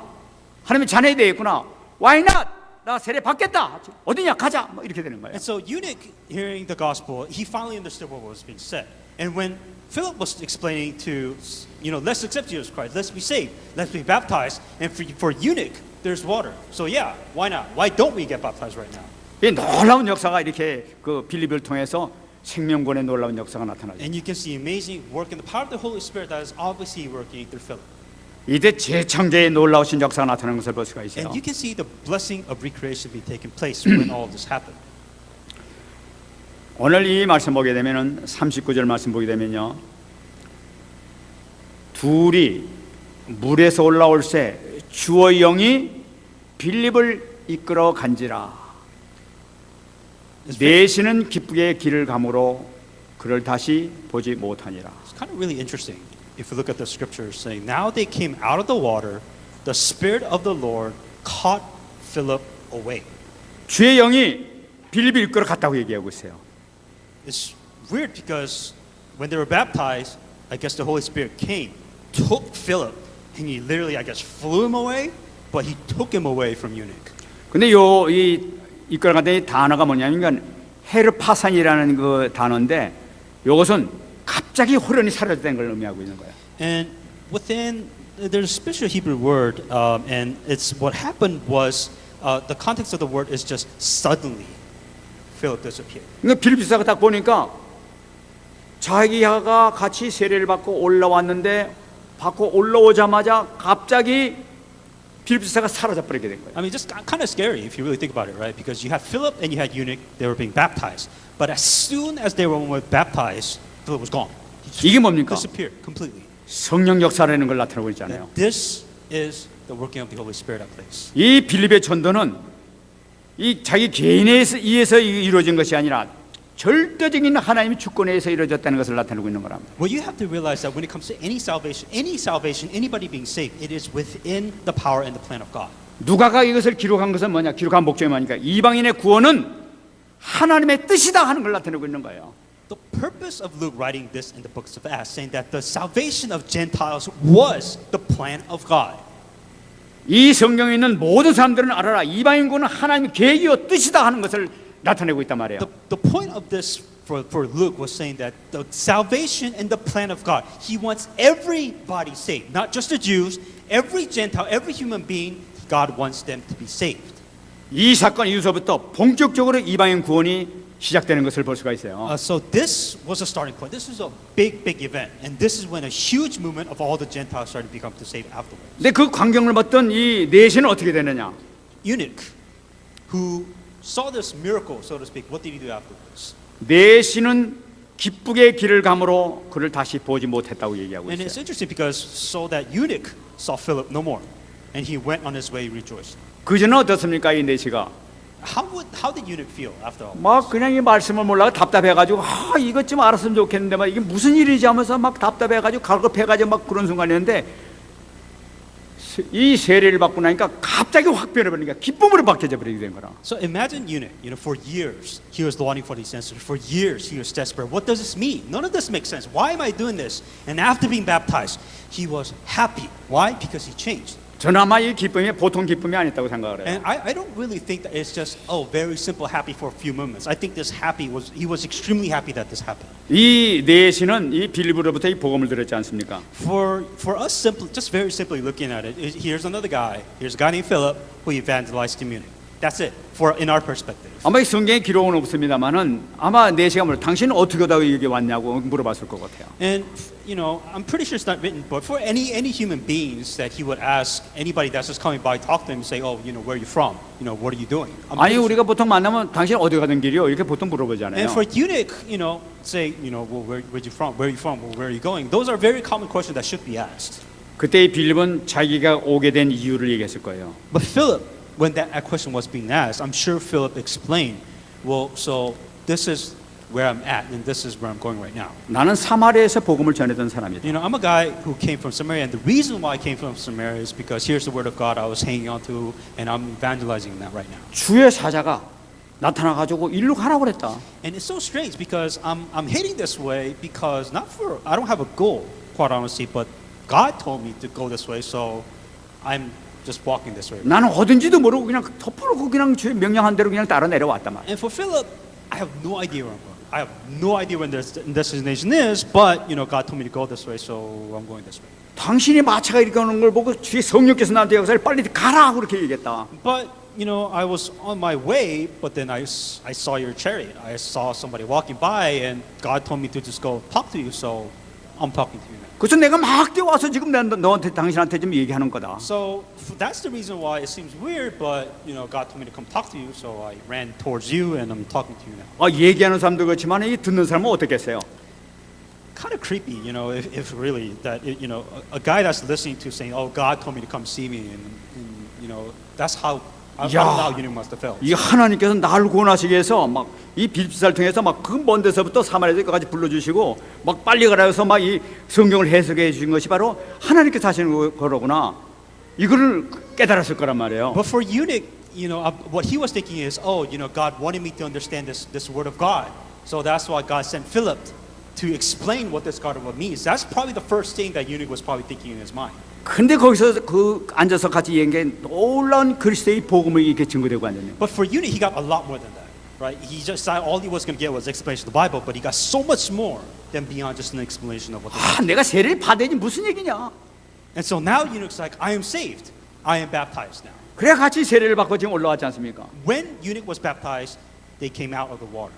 하나님의 자녀야 되겠구나. Why not? 나 세례 받겠다. 어디냐 가자. 뭐 이렇게 되는 거예요.
And so eunuch, hearing the gospel, he finally understood what was being said. And when Philip was explaining to, let's accept Jesus Christ, let's be saved, let's be baptized, and for eunuch, there's water. So yeah, why not? Why don't we get baptized right now?
이 놀라운 역사가 이렇게 그 빌립을 통해서 생명권의 놀라운 역사가 나타나죠.
And you can see amazing work in the power of the Holy Spirit that is obviously working through Philip.
이때 재창조의 놀라우신 역사가 나타나는 것을 볼 수가 있어요.
And you can see the blessing of recreation be taking place when all of this happened.
오늘 이 말씀 보게 되면은 39절 말씀 보게 되면요. 둘이 물에서 올라올 새 주의 영이 빌립을 이끌어 간지라. 내시는 기쁘게 길을 가므로 그를 다시 보지 못하니라.
It's kind of really interesting if you look at the scriptures saying, now they came out of the water, the Spirit of the Lord caught Philip away.
주의 영이 빌립을 이끌어 갔다고 얘기하고 있어요.
It's weird because when they were baptized, I guess the Holy Spirit came, took Philip, and he literally, I guess, flew him away, but he took him away from eunuch.
근데 이 이끌어 갔던 이 단어가 뭐냐면 헤르파산이라는 그 단어인데 이것은 갑자기 호련히 사라졌다는 걸 의미하고 있는 거예요.
And within, there's a special Hebrew word, and it's what happened was, the context of the word is just suddenly, Philip disappeared.
그러니까 빌립사가 딱 보니까 자기가 같이 세례를 받고 올라왔는데 받고 올라오자마자 갑자기 빌립사가 사라져 버리게 된 거예요.
I mean, just kind of scary if you really think about it, right? Because you had Philip and you had eunuch, they were being baptized. But as soon as they were baptized, Philip was gone.
이게 뭡니까?
Disappeared completely.
성령 역사라는 걸 나타내고 있잖아요.
This is the working of the Holy Spirit at place.
이 빌립의 전도는 이 자기 개인에 의해서 이루어진 것이 아니라 절대적인 하나님의 주권에 의해서 이루어졌다는 것을 나타내고 있는 거랍니다.
Well, you have to realize that when it comes to any salvation, anybody being saved, it is within the power and the plan of God.
누가가 이것을 기록한 것은 뭐냐? 기록한 목적이 뭐니까 이방인의 구원은 하나님의 뜻이다 하는 걸 나타내고 있는 거예요.
The purpose of Luke writing this in the books of Acts, saying that the salvation of Gentiles was the plan of God.
이 성경에 있는 모든 사람들은 알아라. 이방인 구원은 하나님의 계획이요 뜻이다 하는 것을 나타내고 있단 말이에요.
The point of this for Luke was saying that the salvation and the plan of God, He wants everybody saved, not just the Jews, every Gentile, every human being, God wants them to be saved.
이 사건 이후서부터 본격적으로 이방인 구원이 시작되는 것을 볼 수가 있어요.
So this was a starting point. This was a big event, and this is when a huge movement of all the Gentiles started to become to save afterwards.
근데 그 광경을 봤던 이 내시는 어떻게 되느냐?
Eunuch, who saw this miracle, so to speak, what did he do afterwards?
내시는 기쁘게 길을 감으로 그를 다시 보지 못했다고 얘기하고
And it's
있어요.
interesting because so that eunuch saw Philip no more, and he went on his way rejoicing.
그전에 어떻습니까 이 내시가?
How did eunuch feel after all?
막 그냥 이 말씀을 몰라가 답답해가지고 이것 좀 알았으면 좋겠는데 막 이게 무슨 일이지 하면서 막 답답해가지고 갈급해가지고 막 그런 순간이었는데 이 세례를 받고 나니까 갑자기 확 변해버리니까 기쁨으로 바뀌어져 버리게 된 거라.
So imagine eunuch. For years he was longing for these answers. For years he was desperate. What does this mean? None of this makes sense. Why am I doing this? And after being baptized, he was happy. Why? Because he changed.
저는 아마 이 기쁨이 보통 기쁨이 아니었다고 생각을 해요.
And I don't really think that it's just very simple happy for a few moments. I think this happy he was extremely happy that this happened.
이 내시는 이 빌립으로부터 이 복음을 들었지 않습니까?
For us, just very simply looking at it, here's another guy. Here's a guy named Philip who evangelized community. That's it. In our perspective.
아마 이 성경에 기록은 없습니다만은 아마 내시가 당신은 어떻게 하다가 여기 왔냐고 물어봤을 것 같아요.
And I'm pretty sure it's not written, but for any human beings that he would ask anybody that's just coming by, talk to him, and say, where are you from? What are you doing?
아니 우리가 보통 만나면 당신 어디 가던 길이요? 이렇게 보통 물어보잖아요.
And for eunuch, say, well, where'd you from? Where are you from? Well, where are you going? Those are very common questions that should be asked.
그때 이 빌립은 자기가 오게 된 이유를 얘기했을 거예요.
But Philip, when that question was being asked, I'm sure Philip explained, well, so this is where I'm at, and this is where I'm going right now.
나는 사마리아에서 복음을 전했던 사람이다.
I'm a guy who came from Samaria, and the reason why I came from Samaria is because here's the word of God I was hanging on to, and I'm evangelizing that right now.
주의 사자가 나타나가지고 일로 가라고 그랬다.
And it's so strange because I'm heading this way because I don't have a goal, quite honestly, but God told me to go this way, so I'm just walking this way.
나는 어딘지도 모르고 그냥 덮어놓고 그냥 주의 명령한 대로 그냥 따라 내려왔단 말이야.
And for Philip, I have no idea where I'm going. I have no idea where this destination is, but God told me to go this way, so I'm going this way.
당신이 마차가 이렇게 오는 걸 보고 주의 성령께서 나한테 역사를 빨리 가라 그렇게 얘기했다.
But I was on my way, but then I saw your chariot. I saw somebody walking by, and God told me to just go talk to you, so I'm talking to you now.
그래서 내가 막 뛰어와서 지금 너한테 당신한테 좀 얘기하는 거다.
So that's the reason why it seems weird, but God told me to come talk to you, so I ran towards you, and I'm talking to you now.
얘기하는 사람도 그렇지만 이 듣는 사람은 어떻겠어요?
Kind of creepy, if really that a guy that's listening to saying, "Oh, God told me to come see me," and that's how. I don't know how you must have felt.
이 하나님께서 나를 구원하시기 위해서 막 이 빌립사를 통해서 막 그 먼 데서부터 사마리아까지 불러주시고 막 빨리 가라 해서 막 이 성경을 해석해 주신 것이 바로 하나님께서 하시는 거로구나. 이거를 깨달았을 거란 말이에요.
But for eunuch, what he was thinking is, God wanted me to understand this word of God, so that's why God sent Philip to explain what this God word means. That's probably the first thing that eunuch was probably thinking in his mind.
근데 거기서 그 앉아서 같이 얘기한 놀라운 그리스도의 복음을 이렇게 증거되고 앉았네요.
But for eunuch, he got a lot more than that, right? He just all he was going to get was explanation of the Bible, but he got so much more than beyond just an explanation of what.
내가 세례를 받아야지 무슨 얘기냐?
And so now eunuch's like, I am saved, I am baptized now.
그래 같이 세례를 받고 지금 올라왔지 않습니까?
When eunuch was baptized, they came out of the water.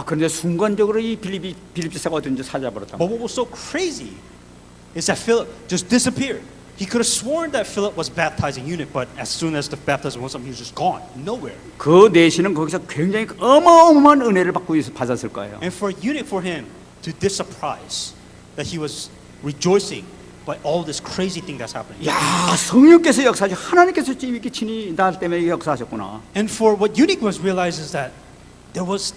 그런데 순간적으로 이 빌립사가 어딘지 찾아버렸다.
But what was so crazy is that Philip just disappeared. He could have sworn that Philip was baptizing eunuch, but as soon as the baptism was up, he was just gone, nowhere.
그 내시는 거기서 굉장히 어마어마한 은혜를 받았을 거예요.
And for eunuch, for him to surprise that he was rejoicing by all this crazy thing that's happening.
야, 성령께서 역사하시 하나님께서 지금 이렇게 친히 나 때문에 역사하셨구나.
And for what eunuch was realized is that there was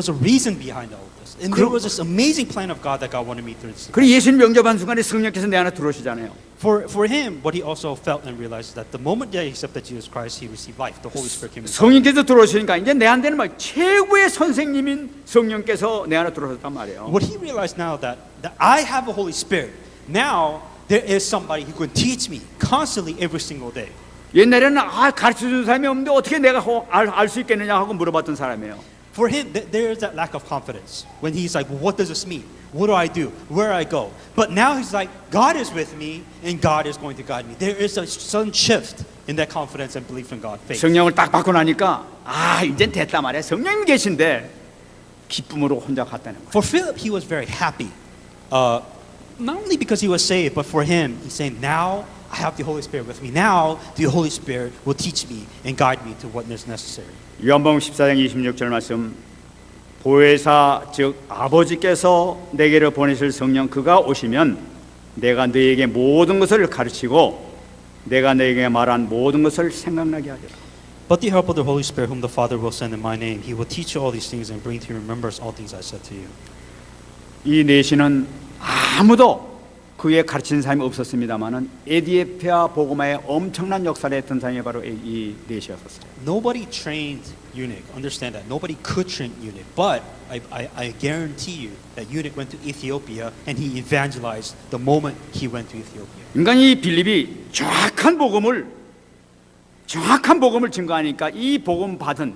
a reason behind all of this, and there was this amazing plan of God that God wanted me to see.
그리고 예수님 영접한 순간에 성령께서 내 안에 들어오시잖아요.
For him, what he also felt and realized is that the moment that he accepted Jesus Christ, he received life. The Holy Spirit came.
성령께서 들어오시니까 이제 내 안에는 막 최고의 선생님인 성령께서 내 안에 들어오셨단 말이에요.
What he realized now that I have a Holy Spirit. Now there is somebody who can teach me constantly every single day.
옛날에는 가르쳐주는 사람이 없는데 어떻게 내가 알 수 있겠느냐 하고 물어봤던 사람이에요.
For him, there is that lack of confidence when he's like, well, what does this mean? What do I do? Where do I go? But now he's like, God is with me and God is going to guide me. There is a sudden shift in that confidence and belief in God, faith.
성령을 딱 받고 나니까 아 이젠 됐다 말이야. 성령님 계신데 기쁨으로 혼자 갔다는 거야.
For Philip, he was very happy. Not only because he was saved, but for him, he's saying, now I have the Holy Spirit with me. Now the Holy Spirit will teach me and guide me to what is necessary.
요한복음 14장 26절 말씀 보혜사 즉 아버지께서 내게로 보내실 성령 그가 오시면 내가 너에게 모든 것을 가르치고 내가 너에게 말한 모든 것을 생각나게 하리라.
But the help of the Holy Spirit, whom the Father will send in my name, he will teach you all these things and bring to your remembrance all things I said to you.
이 내시는 아무도 그의 가르치는 사람이 없었습니다만은 에디오피아 복음화에 엄청난 역사를 했던 사람이 바로 이 내시였었어요.
Nobody trained eunuch. Understand that. Nobody could train eunuch. But I guarantee you that eunuch went to Ethiopia and he evangelized the moment he went to Ethiopia.
인간이 빌립이 정확한 복음을 증거하니까 이 복음 받은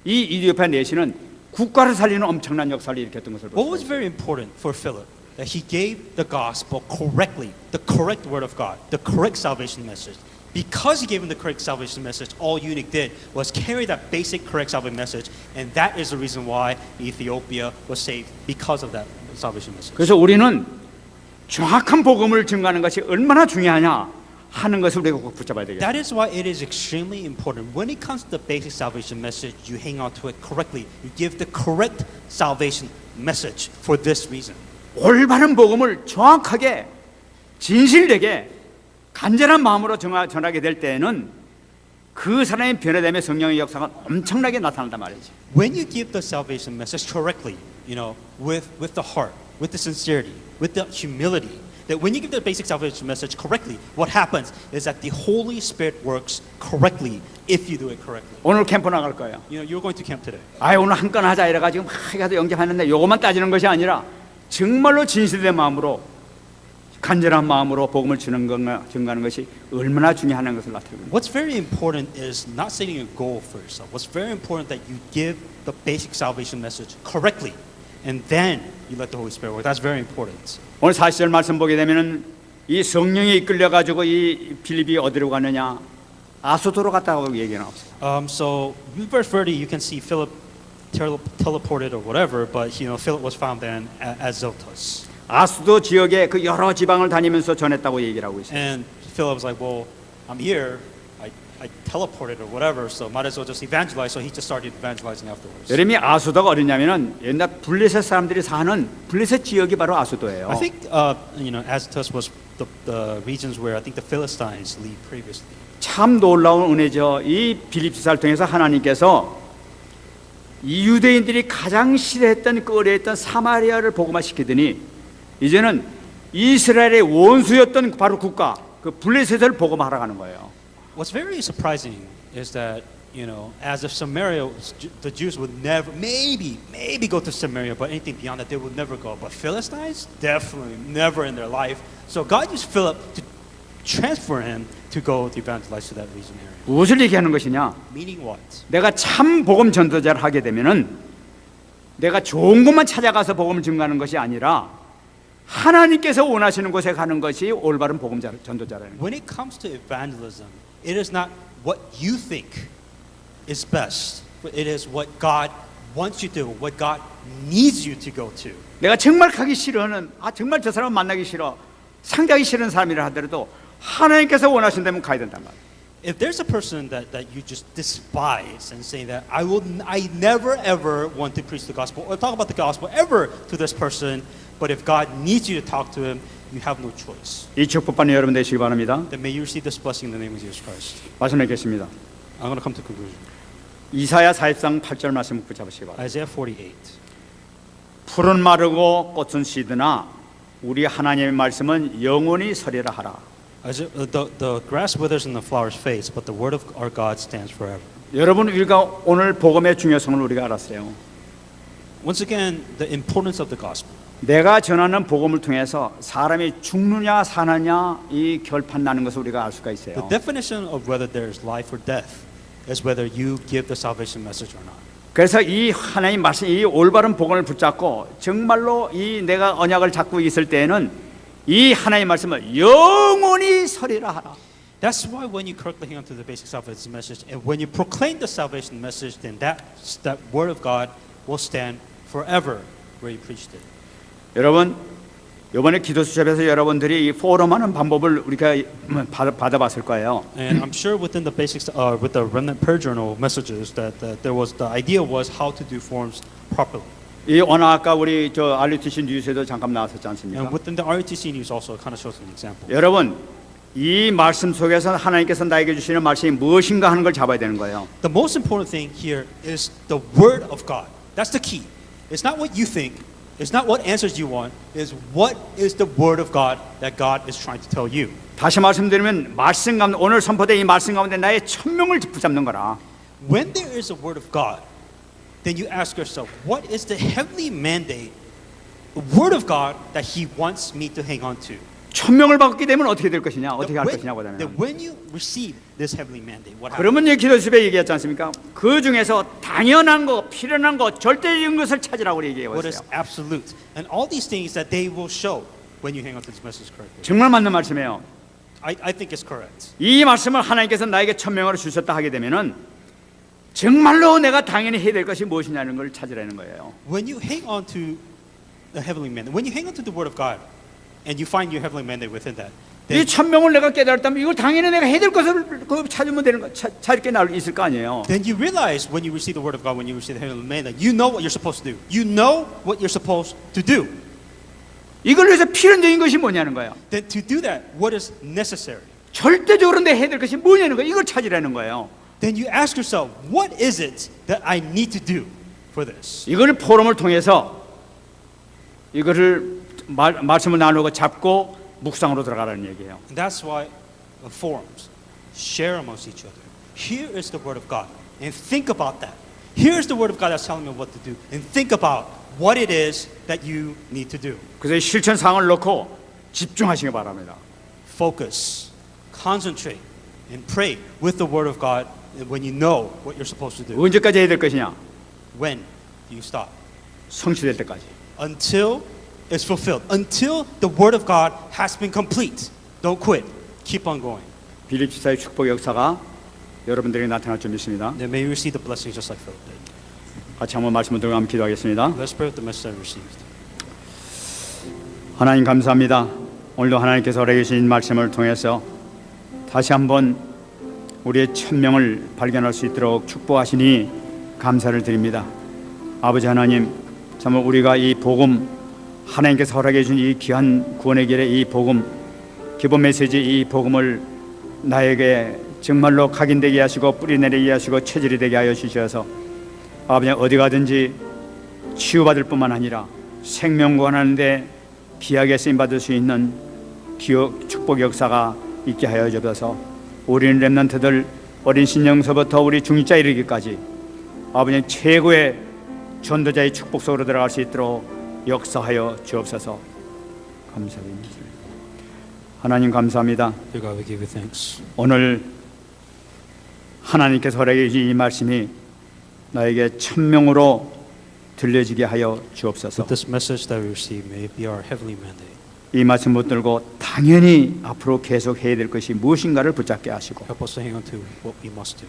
이 이디오피아 내시는 국가를 살리는 엄청난 역사를 일으켰던 것을
What was
보았어요.
very important for Philip? That he gave the gospel correctly, the correct word of God, the correct salvation message. Because he gave him the correct salvation message, all eunuch did was carry that basic correct salvation message, and that is the reason why Ethiopia was saved because of that salvation message.
그래서 우리는 정확한 복음을 증거하는 것이 얼마나 중요하냐 하는 것을 우리가 꼭 붙잡아야 되겠다.
That is why it is extremely important. When it comes to the basic salvation message, you hang on to it correctly. You give the correct salvation message for this reason.
올바른 복음을 정확하게 진실되게 간절한 마음으로 전하게 될 때에는 그 사람이 변화되며 성령의 역사가 엄청나게 나타난단 말이지.
When you give the salvation message correctly, with the heart, with the sincerity, with the humility, that when you give the basic salvation message correctly, what happens is that the Holy Spirit works correctly if you do it correctly.
오늘 캠프 나갈 거야.
You're going to camp today.
아 오늘 한 건 하자 이래가지고 막 해가지고 영접하는데 요것만 따지는 것이 아니라 정말로 진실된 마음으로 간절한 마음으로 복음을 증거하는 것이 얼마나 중요한 것을 나타내고 있습니다.
What's very important is not setting a goal for yourself. What's very important that you give the basic salvation message correctly, and then you let the Holy Spirit work. That's very important.
오늘 40절 말씀 보게 되면은 이 성령에 이끌려 가지고 이 빌립이 어디로 가느냐 아소도로 갔다고 얘기가 나왔어요.
So in verse 30, you can see Philip teleported or whatever, but Philip was found then at Azotus.
아소도 지역의 그 여러 지방을 다니면서 전했다고 얘기를 하고 있어요.
And Philip was like, well, I'm here. I teleported or whatever, so might as well just evangelize. So he just started evangelizing afterwards.
여러분이 아소도가 어디냐면은 옛날 블레셋 사람들이 사는 블레셋 지역이 바로 아소도예요.
I think Azotus was the regions where I think the Philistines lived previously.
참 놀라운 은혜죠. 이 빌립 지사를 통해서 하나님께서 이 유대인들이 가장 싫어했던 꺼려했던 사마리아를 복음화시키더니 이제는 이스라엘의 원수였던 바로 국가 그 블레셋을 복음하러 가는 거예요.
What's very surprising is that as if Samaria, the Jews would never, maybe go to Samaria, but anything beyond that they would never go. But Philistines, definitely never in their life. So God used Philip to transfer him to go to evangelize to that region area.
무엇을 얘기하는 것이냐?
Meaning what?
내가 참 복음 전도자를 하게 되면은 내가 좋은 곳만 찾아가서 복음을 증거하는 것이 아니라 하나님께서 원하시는 곳에 가는 것이 올바른 복음 전도자라는 거예요.
When it comes to evangelism, it is not what you think is best, but it is what God wants you to do, what God needs you to go to.
내가 정말 가기 싫어하는 정말 저 사람 만나기 싫어 상대하기 싫은 사람이라 하더라도 하나님께서 원하신다면 가야 된단 말이에요.
If there's a person that you just despise and saying that I never ever want to preach the gospel or talk about the gospel ever to this person, but if God needs you to talk to him, you have no choice.
이 축복받는 여러분 되시기 바랍니다.
Then may you receive this blessing in the name of Jesus Christ.
말씀 맺겠습니다.
I'm going to come to conclusion.
이사야 40장 8절 말씀 붙잡으시기 바랍니다.
Isaiah 48.
풀은 마르고 꽃은 시드나 우리 하나님의 말씀은 영원히 서리라 하라.
The grass withers and the flowers fades, but the word of our God stands forever.
여러분 우리가 오늘 복음의 중요성을 우리가 알았어요.
Once again, the importance of the gospel.
내가 전하는 복음을 통해서 사람이 죽느냐 사느냐 이 결판 나는 것을 우리가 알 수가
The
있어요.
definition of whether there is life or death is whether you give the salvation message or not.
그래서 이 하나님 말씀, 이 올바른 복음을 붙잡고 정말로 이 내가 언약을 잡고 있을 때에는 이 하나님 말씀을 영원히 설이라 하라.
That's why when you correctly hang on to the basic salvation message, and when you proclaim the salvation message, then that word of God will stand forever where you preached it.
여러분, 이번에 기도 수첩에서 여러분들이 이 포럼하는 방법을 우리가 받아봤을 거예요.
And I'm sure within the basics, with the Remnant Prayer Journal messages, that there was the idea was how to do forms properly.
이 오늘 아까 우리 저 RUTC 뉴스에도 잠깐 나왔었지 않습니까?
And within the RUTC news also kind of shows an example.
여러분, 이 말씀 속에서 하나님께서 나에게 주시는 말씀이 무엇인가 하는 걸 잡아야 되는 거예요.
The most important thing here is the word of God. That's the key. It's not what you think. It's not what answers you want. It's what is the word of God that God is trying to tell you.
다시 말씀드리면 말씀 가운데 오늘 선포된 이 말씀 가운데 나의 천명을 붙잡는 거라.
When there is a word of God, then you ask yourself, what is the heavenly mandate, the word of God that He wants me to hang on to?
천명을 받게 되면 어떻게 될 것이냐, 어떻게 할 것이냐고
That
하면.
when you receive this heavenly mandate, what happens?
그러면 이 기도수에 얘기했지 않습니까? 그 중에서 당연한 거, 필연한 거, 절대적인 것을 찾으라고 얘기해
What is
왔어요.
absolute? And all these things that they will show when you hang on to this message correctly.
정말 맞는 말씀이에요.
I think it's correct.
이 말씀을 하나님께서 나에게 천명으로 주셨다 하게 되면은 정말로 내가 당연히 해야 될 것이 무엇이냐는 걸 찾으라는 거예요.
When you hang on to the heavenly mandate, when you hang on to the word of God, and you find your heavenly mandate within that,
이
then,
천명을 내가 깨달았다면 이걸 당연히 내가 해야 될 것을 그 찾으면 되는 거, 찾을 게 있을 거 아니에요.
then you realize when you receive the word of God, when you receive the heavenly mandate, you know what you're supposed to do. You know what you're supposed to do.
이걸 위해서 필연적인 것이 뭐냐는 거예요.
Then to do that, what is necessary?
절대적으로 내가 해야 될 것이 뭐냐는 거예요. 이걸 찾으라는 거예요.
Then you ask yourself, what is it that I need to do for this?
이걸 포럼을 통해서 이거를 말씀을 나누고 잡고 묵상으로 들어가라는 얘기예요.
And that's why the forums share amongst each other. Here is the word of God, and think about that. Here is the word of God that's telling me what to do, and think about what it is that you need to do.
그래서 실천 사항을 놓고 집중하시기 바랍니다.
Focus, concentrate, and pray with the word of God when you know what you're supposed to do.
언제까지 해야 될 것이냐?
When do you stop?
성취될 때까지.
Until it's fulfilled. Until the word of God has been complete. Don't quit. Keep on going.
빌립사의 축복 역사가 여러분들에게 나타날 줄 믿습니다.
Then may you receive the blessings just like Philip did.
같이 한번 말씀을 들고 한번 기도하겠습니다.
Let's pray with the message I received.
하나님 감사합니다. 오늘도 하나님께서 허락해 주신 말씀을 통해서 다시 한번 우리의 천명을 발견할 수 있도록 축복하시니 감사를 드립니다. 아버지 하나님, 정말 우리가 이 복음, 하나님께서 허락해 주신 이 귀한 구원의 길의 이 복음, 기본 메시지 이 복음을 나에게 정말로 각인되게 하시고 뿌리내리게 하시고 체질이 되게 하여 주셔서 아버지 어디 가든지 치유받을 뿐만 아니라 생명구원하는데 귀하게 쓰임받을 수 있는 축복 역사가 있게 하여 주셔서 우리는 렘넌트들 어린 신령서부터 우리 중직자 이르기까지 아버지 최고의 전도자의 축복 속으로 들어갈 수 있도록 역사하여 주옵소서. 감사드립니다. 하나님 감사합니다.
Dear God, we give you thanks.
오늘 하나님께서 허락해 주신 이 말씀이 나에게 천명으로 들려지게 하여 주옵소서.
With this message that we receive, may it be our heavenly mandate.
이 말씀 붙들고 당연히 앞으로 계속 해야 될 것이 무엇인가를 붙잡게 하시고
Help us to hang on to what we must do.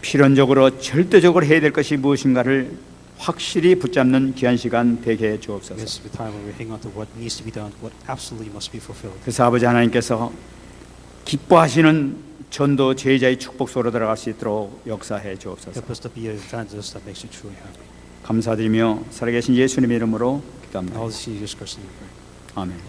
필연적으로 절대적으로 해야 될 것이 무엇인가를 확실히 붙잡는 귀한 시간 되게 해 주옵소서.
This is the time when we hang on to what needs to be done, what absolutely must be fulfilled.
그래서 아버지 하나님께서 기뻐하시는 전도 제자의 축복 속으로 들어갈 수 있도록 역사해 주옵소서.
Help us to be an evangelist that makes you truly happy.
감사드리며 살아계신 예수님의 이름으로 기도합니다.
All this in Jesus Christ's name we pray.
아멘.